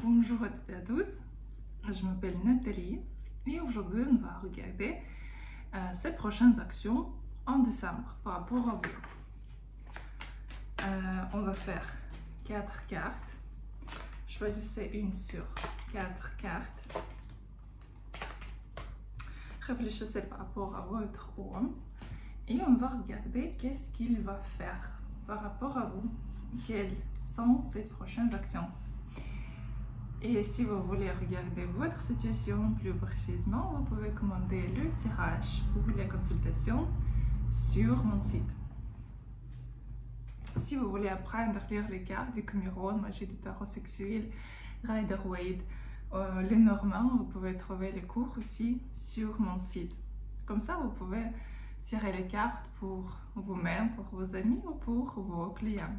Bonjour à toutes et à tous, je m'appelle Nathalie et aujourd'hui on va regarder ces prochaines actions en décembre par rapport à vous. On va faire 4 cartes, choisissez une sur 4 cartes, réfléchissez par rapport à votre homme et on va regarder qu'est-ce qu'il va faire par rapport à vous, quelles sont ses prochaines actions. Et si vous voulez regarder votre situation plus précisément, vous pouvez commander le tirage ou la consultation sur mon site. Si vous voulez apprendre à lire les cartes du Chiron, magie du tarot sexuel, Rider-Waite, Lenormand, vous pouvez trouver les cours aussi sur mon site. Comme ça, vous pouvez tirer les cartes pour vous-même, pour vos amis ou pour vos clients.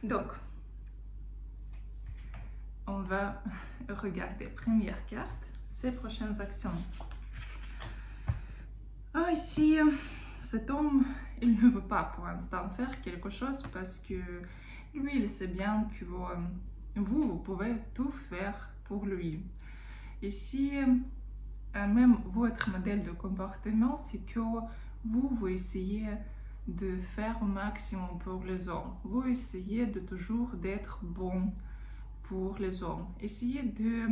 Donc, on va regarder première carte, ses prochaines actions. Ici, cet homme, il ne veut pas pour l'instant faire quelque chose parce que lui, il sait bien que vous pouvez tout faire pour lui. Ici, même votre modèle de comportement, c'est que vous essayez de faire au maximum pour les hommes. Vous essayez de toujours d'être bon pour les hommes. Essayez de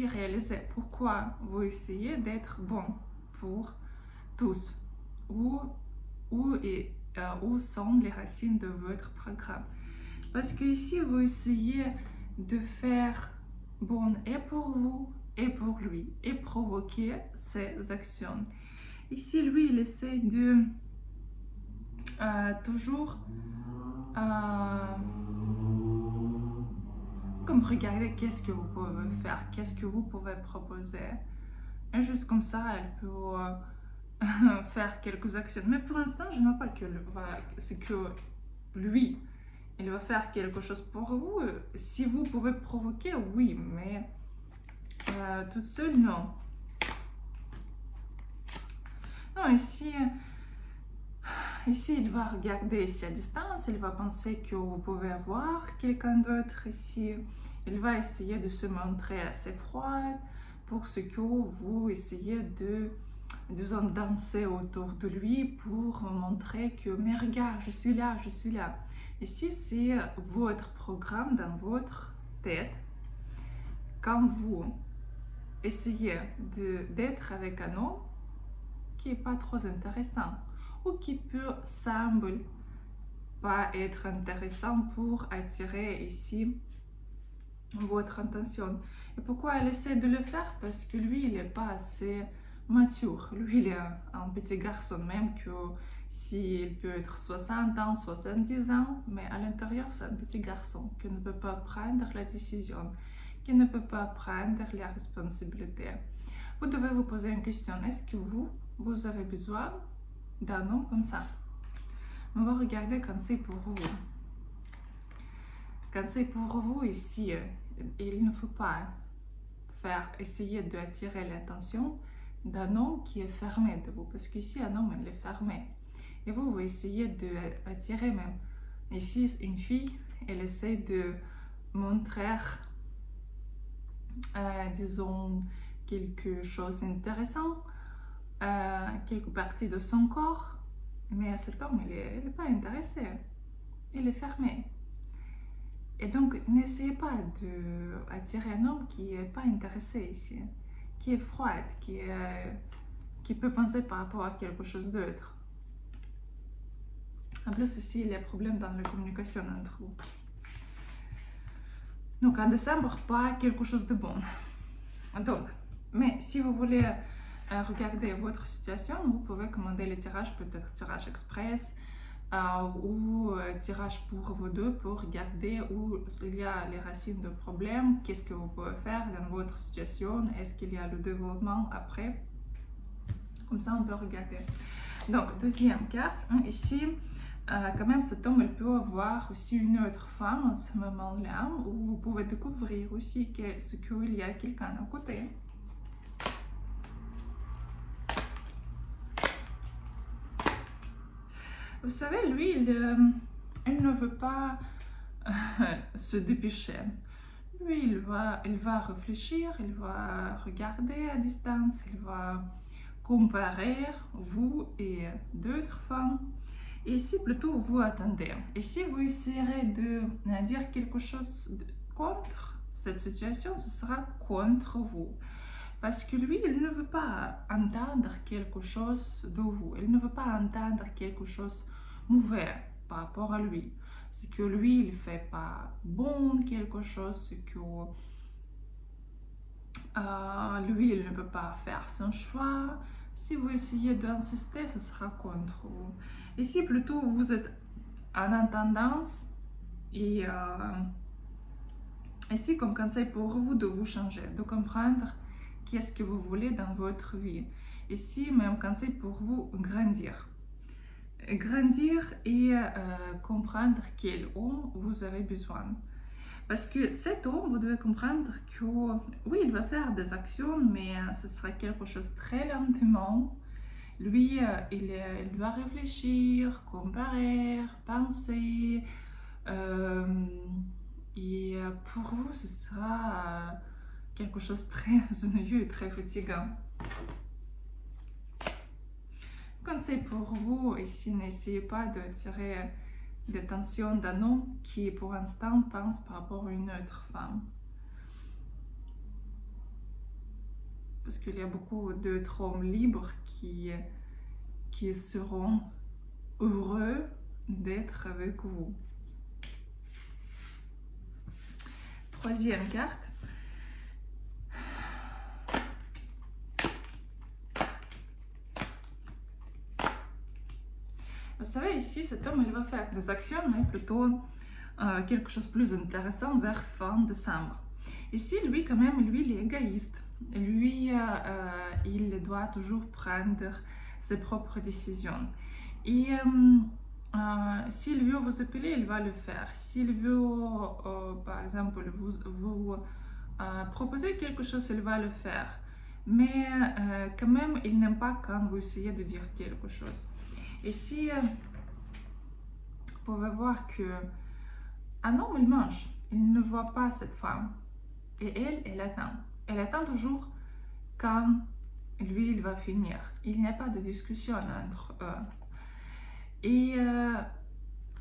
réaliser pourquoi vous essayez d'être bon pour tous. Où sont les racines de votre programme? Parce que ici, vous essayez de faire bon et pour vous et pour lui et provoquer ces actions. Ici, lui, il essaie de toujours comme regarder qu'est-ce que vous pouvez faire, qu'est-ce que vous pouvez proposer. Et juste comme ça, elle peut faire quelques actions. Mais pour l'instant, je ne vois pas que c'est que lui, il va faire quelque chose pour vous. Si vous pouvez provoquer, oui, mais tout seul, non. Non, ici, il va regarder ici à distance, il va penser que vous pouvez avoir quelqu'un d'autre ici. Il va essayer de se montrer assez froid pour ce que vous essayez de, disons, danser autour de lui pour montrer que, mais regarde, je suis là, je suis là. Ici, c'est votre programme dans votre tête. Quand vous essayez d'être avec un homme qui n'est pas trop intéressant ou qui peut sembler pas être intéressant pour attirer ici votre attention. Et pourquoi elle essaie de le faire? Parce que lui, il n'est pas assez mature. Lui, il est un petit garçon, même que s'il peut être 60 ans, 70 ans, mais à l'intérieur, c'est un petit garçon qui ne peut pas prendre la décision, qui ne peut pas prendre la responsabilité. Vous devez vous poser une question. Est-ce que vous avez besoin d'un homme comme ça? On va regarder quand c'est pour vous. Quand c'est pour vous ici, il ne faut pas essayer d'attirer l'attention d'un homme qui est fermé de vous. Parce qu'ici, un homme, il est fermé. Et vous essayez d'attirer même. Ici, une fille, elle essaie de montrer, disons, quelque chose d'intéressant, quelques parties de son corps. Mais cet homme, il n'est pas intéressé. Il est fermé. Et donc, n'essayez pas d'attirer un homme qui n'est pas intéressé ici, qui est froid, qui peut penser par rapport à quelque chose d'autre. En plus, ici, il y a problème dans la communication entre vous. Donc, en décembre, pas quelque chose de bon. Donc, mais si vous voulez regarder votre situation, vous pouvez commander les tirages, peut-être tirage express, ou tirage pour vous deux pour regarder où il y a les racines de problèmes, qu'est-ce que vous pouvez faire dans votre situation, est-ce qu'il y a le développement après. Comme ça, on peut regarder. Donc, deuxième carte, ici, quand même, cet homme, il peut avoir aussi une autre femme en ce moment-là, où vous pouvez découvrir aussi qu'il y a quelqu'un à côté. Vous savez, lui, il ne veut pas se dépêcher. Lui, il va réfléchir, il va regarder à distance, il va comparer vous et d'autres femmes. Et si plutôt vous attendez, et si vous essayerez de dire quelque chose contre cette situation, ce sera contre vous. Parce que lui, il ne veut pas entendre quelque chose de vous, il ne veut pas entendre quelque chose mauvais par rapport à lui. C'est que lui, il ne fait pas bon quelque chose, c'est que lui, il ne peut pas faire son choix. Si vous essayez d'insister, ce sera contre vous. Et si plutôt vous êtes en tendance, et si comme conseil pour vous de vous changer, de comprendre qu'est-ce que vous voulez dans votre vie. Et si même conseil pour vous grandir. Grandir et comprendre quel homme vous avez besoin. Parce que cet homme, vous devez comprendre que oui, il va faire des actions, mais ce sera quelque chose très lentement. Lui, il doit réfléchir, comparer, penser. Et pour vous, ce sera quelque chose de très ennuyeux et très fatigant. Conseil pour vous ici, n'essayez pas de tirer des tensions d'un homme qui pour l'instant pense par rapport à une autre femme. Parce qu'il y a beaucoup d'autres hommes libres qui seront heureux d'être avec vous. Troisième carte. Vous savez, ici, cet homme, il va faire des actions, mais plutôt quelque chose de plus intéressant vers fin décembre. Ici, lui, quand même, lui, il est égoïste. Lui, il doit toujours prendre ses propres décisions. Et s'il veut vous appeler, il va le faire. S'il veut, par exemple, vous proposer quelque chose, il va le faire. Mais quand même, il n'aime pas quand vous essayez de dire quelque chose. Et si vous pouvez voir que un homme, il mange, il ne voit pas cette femme. Et elle attend. Elle attend toujours quand lui, il va finir. Il n'y a pas de discussion entre eux. Et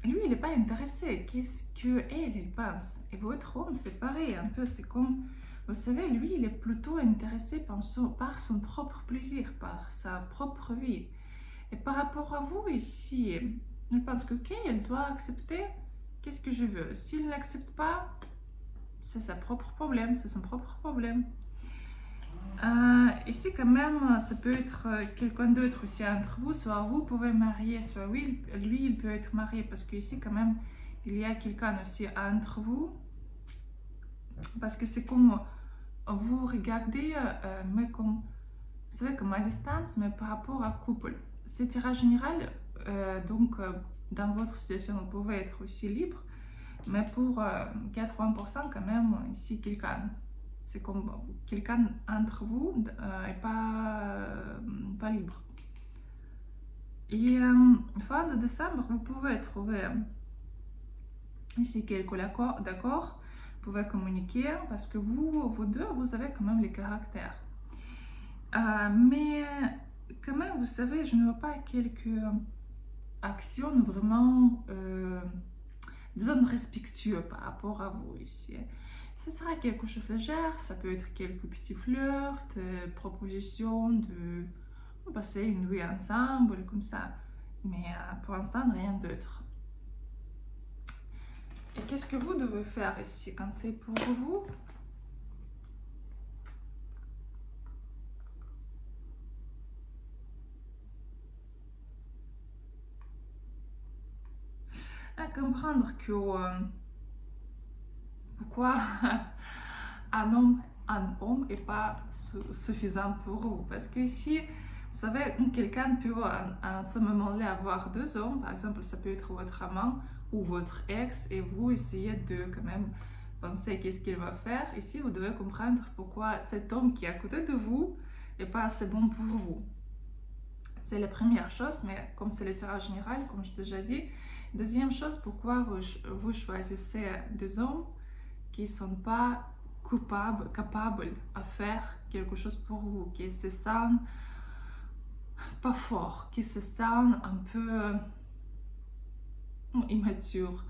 lui, il n'est pas intéressé. Qu'est-ce qu'elle pense? Et votre homme, c'est pareil un peu. C'est comme, vous savez, lui, il est plutôt intéressé par son propre plaisir, par sa propre vie. Et par rapport à vous ici, je pense que ok, elle doit accepter qu'est-ce que je veux. S'il n'accepte pas, c'est son propre problème, c'est son propre problème. Ici quand même, ça peut être quelqu'un d'autre aussi entre vous, soit vous pouvez marier, soit lui, il peut être marié, parce que ici quand même, il y a quelqu'un aussi entre vous, parce que c'est comme vous regardez, mais comme, vous savez, comme à distance, mais par rapport à couple. C'est tirage général, donc dans votre situation, vous pouvez être aussi libre, mais pour 80% quand même, ici quelqu'un. C'est comme quelqu'un entre vous et pas libre. Et fin de décembre, vous pouvez trouver ici quelques d'accord, vous pouvez communiquer parce que vous deux, vous avez quand même les caractères. Mais quand même, vous savez, je ne vois pas quelques actions vraiment, disons, respectueuses par rapport à vous ici. Ce sera quelque chose de léger, ça peut être quelques petits flirts, propositions de passer une nuit ensemble, comme ça. Mais pour l'instant, rien d'autre. Et qu'est-ce que vous devez faire ici quand c'est pour vous? À comprendre que pourquoi un homme n'est pas suffisant pour vous. Parce que ici, vous savez, quelqu'un peut à ce moment-là avoir deux hommes, par exemple, ça peut être votre amant ou votre ex, et vous essayez de quand même penser qu'est-ce qu'il va faire. Ici, vous devez comprendre pourquoi cet homme qui est à côté de vous n'est pas assez bon pour vous. C'est la première chose, mais comme c'est le tirage général, comme je t'ai déjà dit, Deuxième chose, pourquoi vous choisissez des hommes qui ne sont pas capables à faire quelque chose pour vous, qui se sentent pas forts, qui se sentent un peu immatures,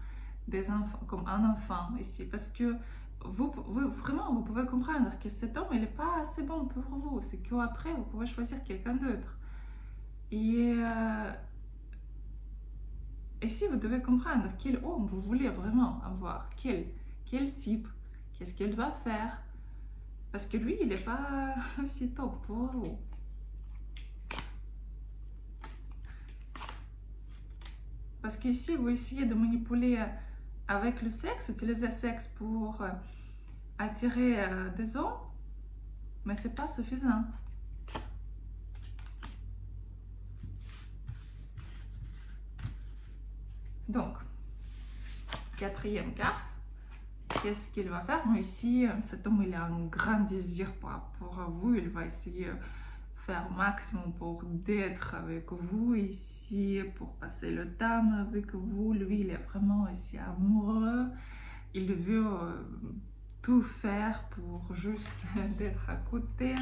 des enfants, comme un enfant ici, parce que vraiment, vous pouvez comprendre que cet homme, il n'est pas assez bon pour vous, c'est qu'après, vous pouvez choisir quelqu'un d'autre. Et si vous devez comprendre quel homme vous voulez vraiment avoir, quel type, qu'est-ce qu'il doit faire, parce que lui, il n'est pas aussi top pour vous. Parce que si vous essayez de manipuler avec le sexe, utiliser le sexe pour attirer des hommes, mais c'est pas suffisant. Donc, quatrième carte, qu'est-ce qu'il va faire? Ici, cet homme, il a un grand désir par rapport à vous, il va essayer de faire au maximum pour d'être avec vous ici, pour passer le temps avec vous. Lui, il est vraiment ici amoureux, il veut tout faire pour juste d'être à côté.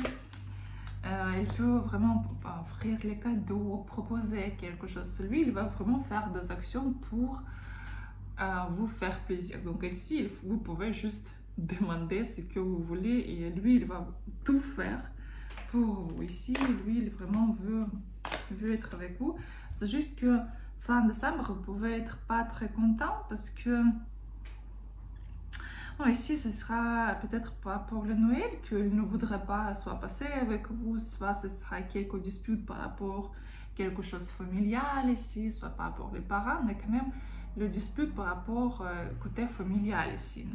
Il peut vraiment offrir les cadeaux, proposer quelque chose. Lui, il va vraiment faire des actions pour vous faire plaisir. Donc ici, vous pouvez juste demander ce que vous voulez et lui, il va tout faire pour vous. Ici, lui, il vraiment veut être avec vous. C'est juste que fin décembre, vous pouvez être pas très content parce que bon, ici, ce sera peut-être pas pour le Noël qu'il ne voudrait pas soit passer avec vous, soit ce sera quelques disputes par rapport à quelque chose de familial ici, soit par rapport aux parents, mais quand même le dispute par rapport côté familial ici.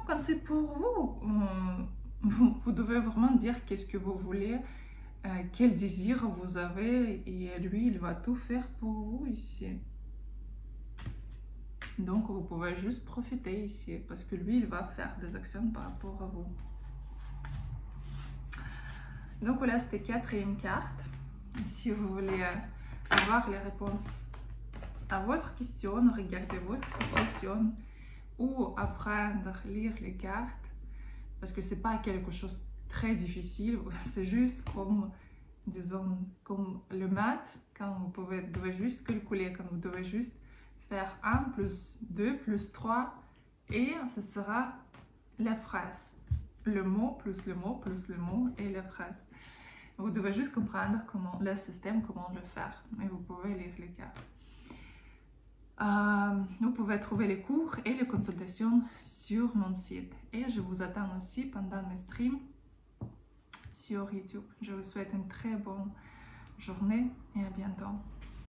Quand c'est pour vous, vous devez vraiment dire qu'est-ce que vous voulez, quel désir vous avez, et lui, il va tout faire pour vous ici. Donc, vous pouvez juste profiter ici, parce que lui, il va faire des actions par rapport à vous. Donc voilà, c'était quatrième carte. Si vous voulez avoir les réponses à votre question, regardez votre situation, ou apprendre à lire les cartes, parce que c'est pas quelque chose de très difficile, c'est juste comme, disons, comme le maths, quand vous devez juste calculer, quand vous devez juste faire 1 plus 2 plus 3, et ce sera la phrase. Le mot plus le mot plus le mot et la phrase. Vous devez juste comprendre comment le système, comment le faire, et vous pouvez lire les cartes. Vous pouvez trouver les cours et les consultations sur mon site. Et je vous attends aussi pendant mes streams sur YouTube. Je vous souhaite une très bonne journée et à bientôt.